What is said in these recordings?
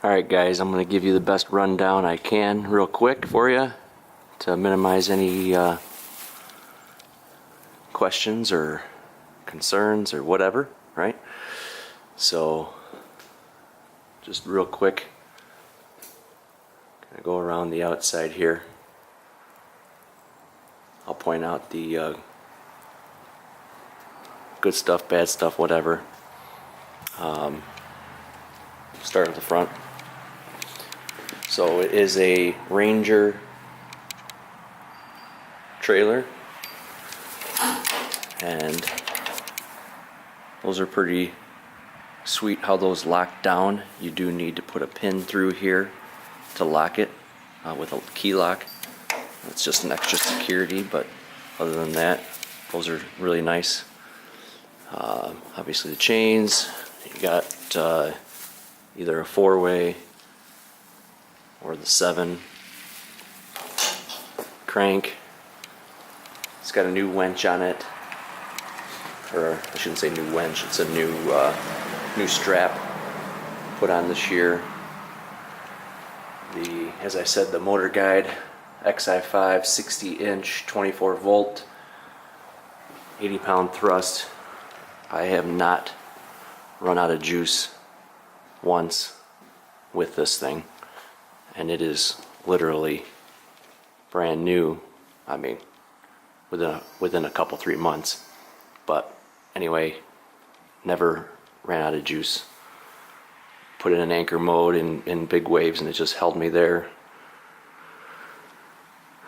Alright guys, I'm going to give you the best rundown I can real quick for you to minimize any questions or concerns or whatever, right? So, just real quick, gonna go around the outside here. I'll point out the good stuff, bad stuff, whatever. Start at the front. So it is a Ranger trailer, and those are pretty sweet how those lock down. You do need to put a pin through here to lock it with a key lock. It's just an extra security, but other than that, those are really nice. Obviously the chains, you got either a 4-way or the 7 crank. It's got a new winch on it, or I shouldn't say new winch, it's a new strap put on this year. As I said, the motor guide XI5 60-inch 24 volt 80-pound thrust. I have not run out of juice once with this thing, and it is literally brand new. I mean, within a couple 3 months. But anyway, never ran out of juice. Put it in anchor mode in big waves, and it just held me there.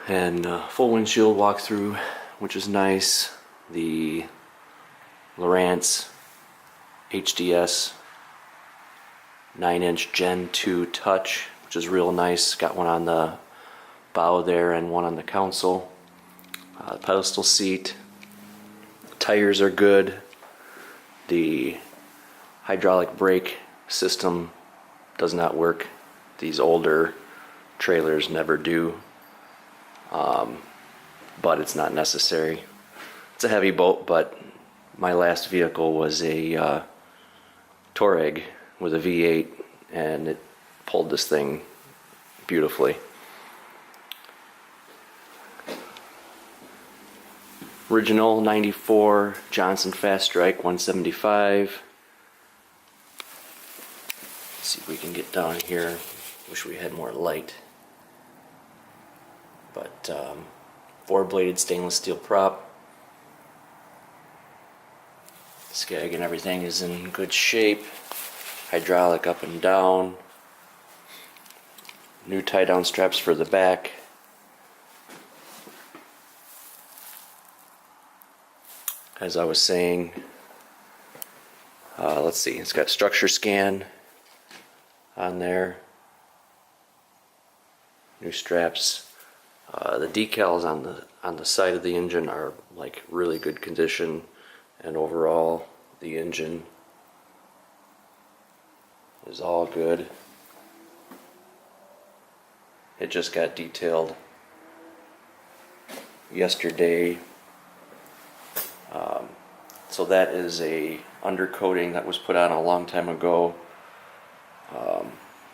And full windshield walkthrough, which is nice. The Lowrance HDS 9-inch Gen 2 touch, which is real nice. Got one on the bow there and one on the console. Pedestal seat. Tires are good. The hydraulic brake system does not work. These older trailers never do. But it's not necessary. It's a heavy boat, but my last vehicle was a Touareg with a V8, and it pulled this thing beautifully. Original 94 Johnson Fast Strike 175. Let's see if we can get down here. Wish we had more light. But 4-bladed stainless steel prop. Skag and everything is in good shape. Hydraulic up and down. New tie-down straps for the back. As I was saying, let's see, it's got structure scan on there. New straps. The decals on the side of the engine are like really good condition, and overall the engine is all good. It just got detailed yesterday. So that is a undercoating that was put on a long time ago.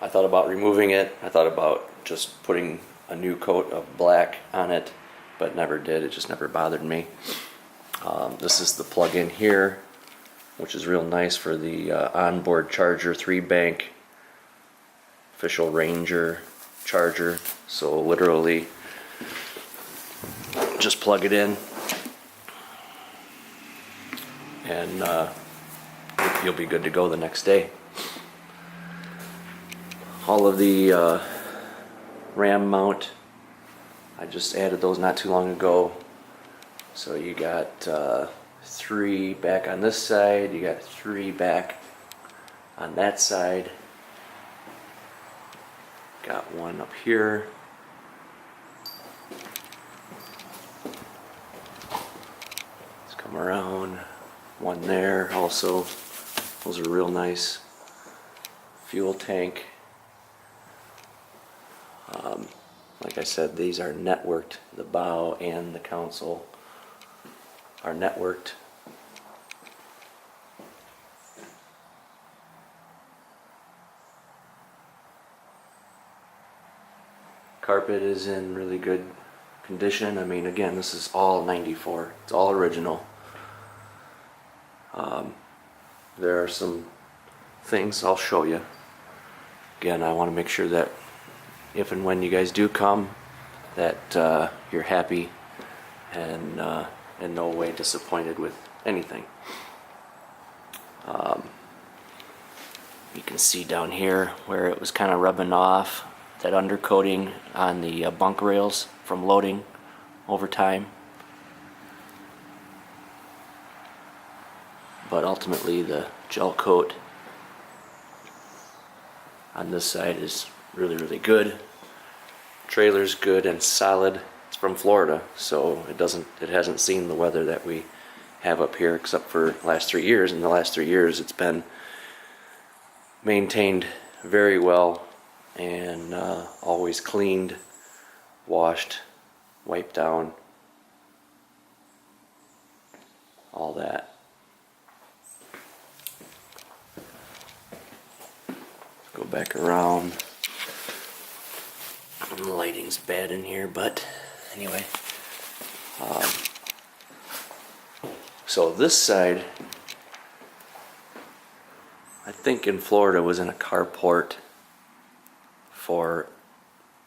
I thought about removing it. I thought about just putting a new coat of black on it, but never did. It just never bothered me. This is the plug-in here, which is real nice for the onboard charger, 3-bank official Ranger charger. So literally just plug it in, and you'll be good to go the next day. All of the RAM mount, I just added those not too long ago. So you got 3 back on this side, you got 3 back on that side. Got one up here. Let's come around. One there also. Those are real nice. Fuel tank. Like I said, these are networked. The bow and the console are networked. Carpet is in really good condition. I mean, again, this is all 94. It's all original. There are some things I'll show you. Again, I want to make sure that if and when you guys do come, that you're happy and in no way disappointed with anything. You can see down here where it was kind of rubbing off, that undercoating on the bunk rails from loading over time. But ultimately the gel coat on this side is really, really good. Trailer's good and solid. It's from Florida, so it hasn't seen the weather that we have up here except for the last 3 years. In the last 3 years it's been maintained very well and always cleaned, washed, wiped down, all that. Go back around. The lighting's bad in here, but anyway. So this side, I think in Florida, was in a carport for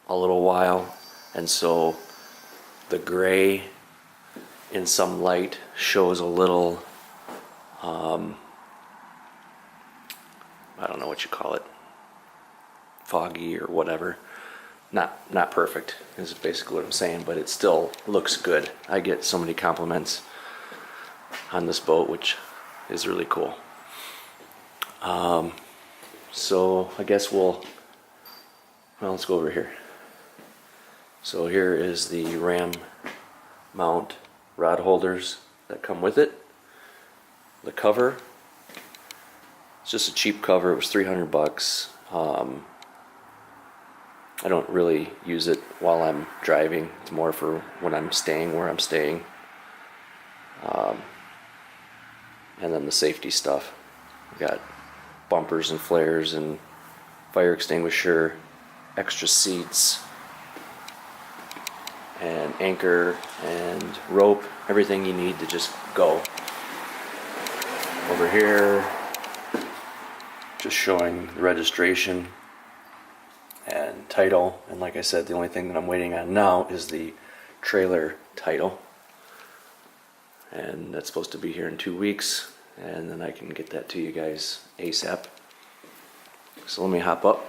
a little while, and so the gray in some light shows a little, I don't know what you call it, foggy or whatever. Not perfect is basically what I'm saying, but it still looks good. I get so many compliments on this boat, which is really cool. So I guess let's go over here. So here is the ram mount rod holders that come with it. The cover, it's just a cheap cover. It was $300. I don't really use it while I'm driving. It's more for when I'm staying where I'm staying. And then the safety stuff. We got bumpers and flares and fire extinguisher, extra seats, and anchor and rope, everything you need to just go. Over here, just showing the registration and title, and like I said, the only thing that I'm waiting on now is the trailer title, and that's supposed to be here in 2 weeks, and then I can get that to you guys ASAP. So let me hop up.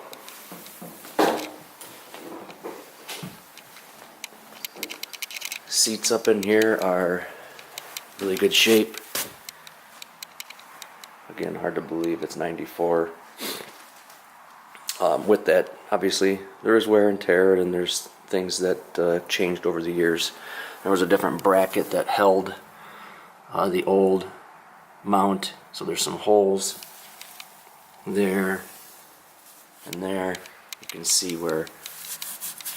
Seats up in here are really good shape. Again, hard to believe it's 94. With that, obviously, there is wear and tear, and there's things that changed over the years. There was a different bracket that held the old mount, so there's some holes there and there. You can see where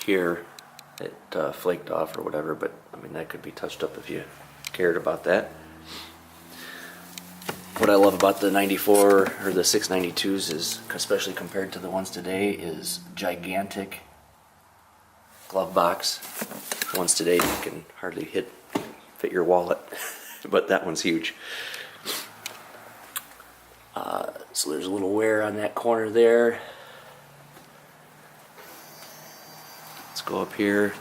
here it flaked off or whatever, but I mean, that could be touched up if you cared about that. What I love about the 94 or the 692s is, especially compared to the ones today, is gigantic glove box. The ones today you can hardly fit your wallet, but that one's huge. So there's a little wear on that corner there. Let's go up here.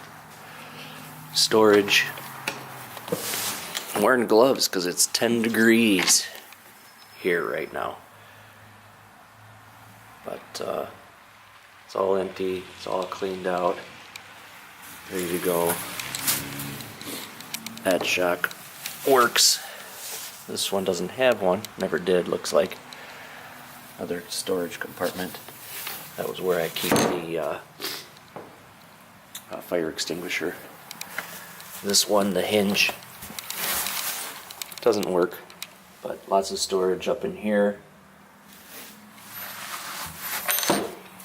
Storage. I'm wearing gloves because it's 10 degrees here right now. But it's all empty. It's all cleaned out. Ready to go. That shock works. This one doesn't have one. Never did, looks like. Other storage compartment. That was where I keep the fire extinguisher. This one, the hinge, doesn't work, but lots of storage up in here.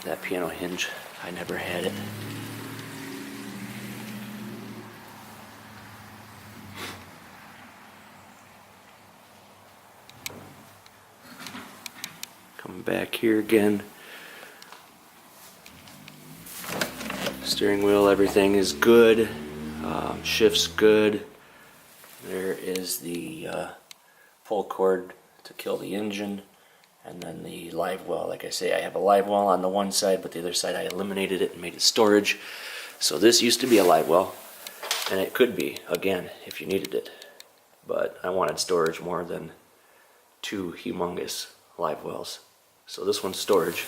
That piano hinge, I never had it. Come back here again. Steering wheel, everything is good. Shift's good. There is the pull cord to kill the engine. And then the live well, like I say, I have a live well on the one side, but the other side I eliminated it and made it storage. So this used to be a live well, and it could be, again, if you needed it. But I wanted storage more than 2 humongous live wells. So this one's storage.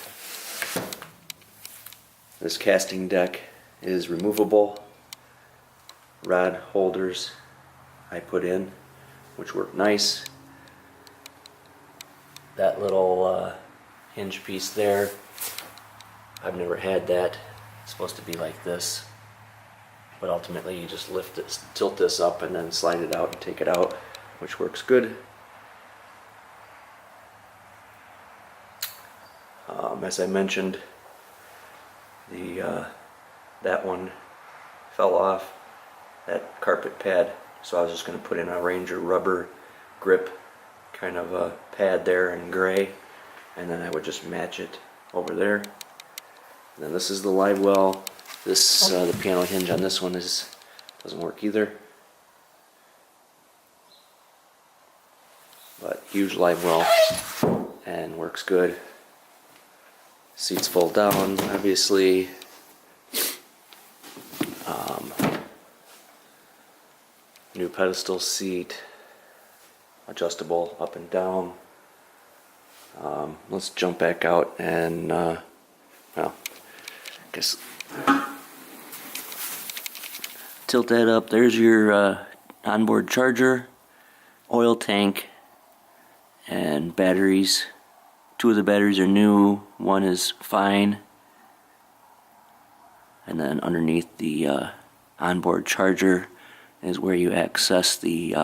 This casting deck is removable. Rod holders I put in, which work nice. That little hinge piece there, I've never had that. It's supposed to be like this, but ultimately you just lift it, tilt this up and then slide it out and take it out, which works good. As I mentioned, that one fell off, that carpet pad, so I was just going to put in a Ranger rubber grip kind of a pad there in gray, and then I would just match it over there. And then this is the live well. This the piano hinge on this one doesn't work either, but huge live well and works good. Seats fold down, obviously. New pedestal seat, adjustable up and down. Let's jump back out and, well, I guess tilt that up. There's your onboard charger, oil tank, and batteries. 2 of the batteries are new, 1 is fine. And then underneath the onboard charger is where you access the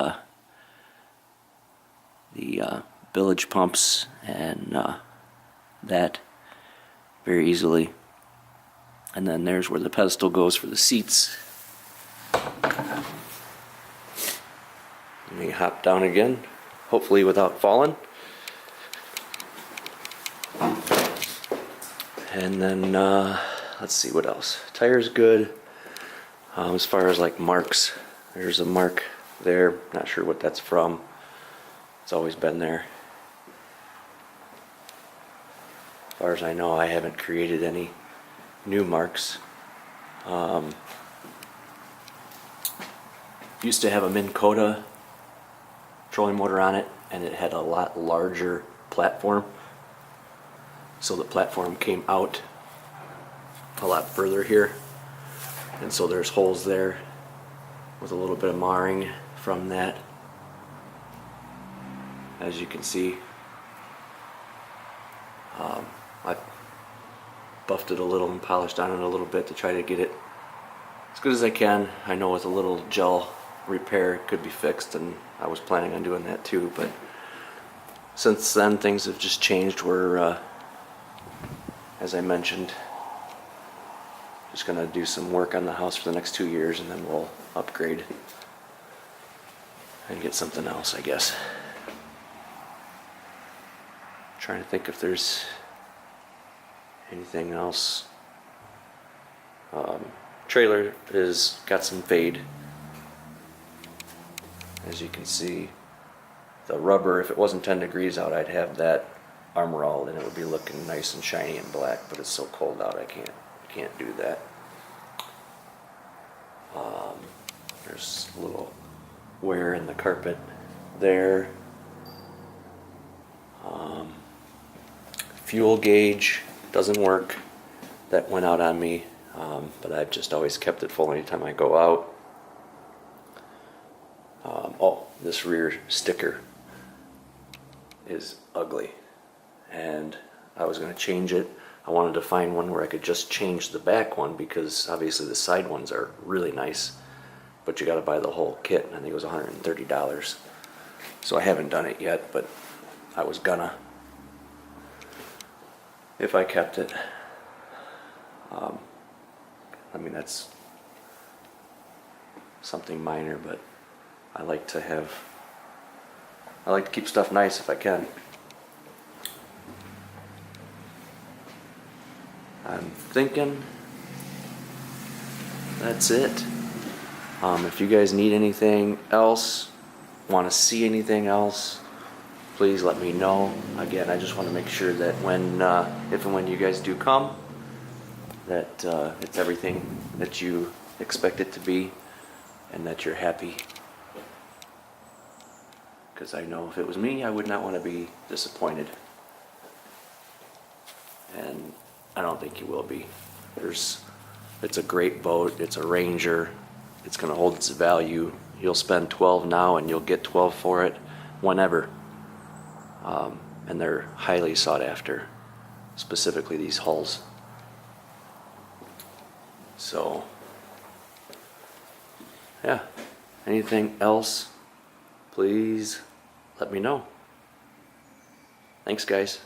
bilge pumps and that very easily. And then there's where the pedestal goes for the seats. Let me hop down again, hopefully without falling. And then let's see what else. Tire's good. As far as like marks, there's a mark there, not sure what that's from. It's always been there. As far as I know, I haven't created any new marks. Used to have a Minn Kota trolling motor on it, and it had a lot larger platform. So the platform came out a lot further here, and so there's holes there with a little bit of marring from that, as you can see. I buffed it a little and polished on it a little bit to try to get it as good as I can. I know with a little gel repair it could be fixed, and I was planning on doing that too, but since then things have just changed. We're as I mentioned, just gonna do some work on the house for the next 2 years, and then we'll upgrade and get something else, I guess. Trying to think if there's anything else. Trailer is got some fade, as you can see. The rubber, if it wasn't 10 degrees out, I'd have that armor all and it would be looking nice and shiny and black, but it's so cold out I can't do that. There's a little wear in the carpet there. Fuel gauge doesn't work. That went out on me, but I've just always kept it full anytime I go out. Oh, this rear sticker is ugly, and I was going to change it. I wanted to find one where I could just change the back one, because obviously the side ones are really nice, but you got to buy the whole kit, and I think it was $130. So I haven't done it yet, but I was gonna, if I kept it. I mean, that's something minor, but I like to keep stuff nice if I can. I'm thinking that's it. If you guys need anything else, want to see anything else, please let me know. Again, I just want to make sure that when, if and when you guys do come, that it's everything that you expect it to be and that you're happy. Because I know if it was me, I would not want to be disappointed. And I don't think you will be. It's a great boat, it's a Ranger, it's going to hold its value. You'll spend 12 now and you'll get 12 for it whenever. And they're highly sought after, specifically these hulls. So, yeah, anything else, please let me know. Thanks, guys.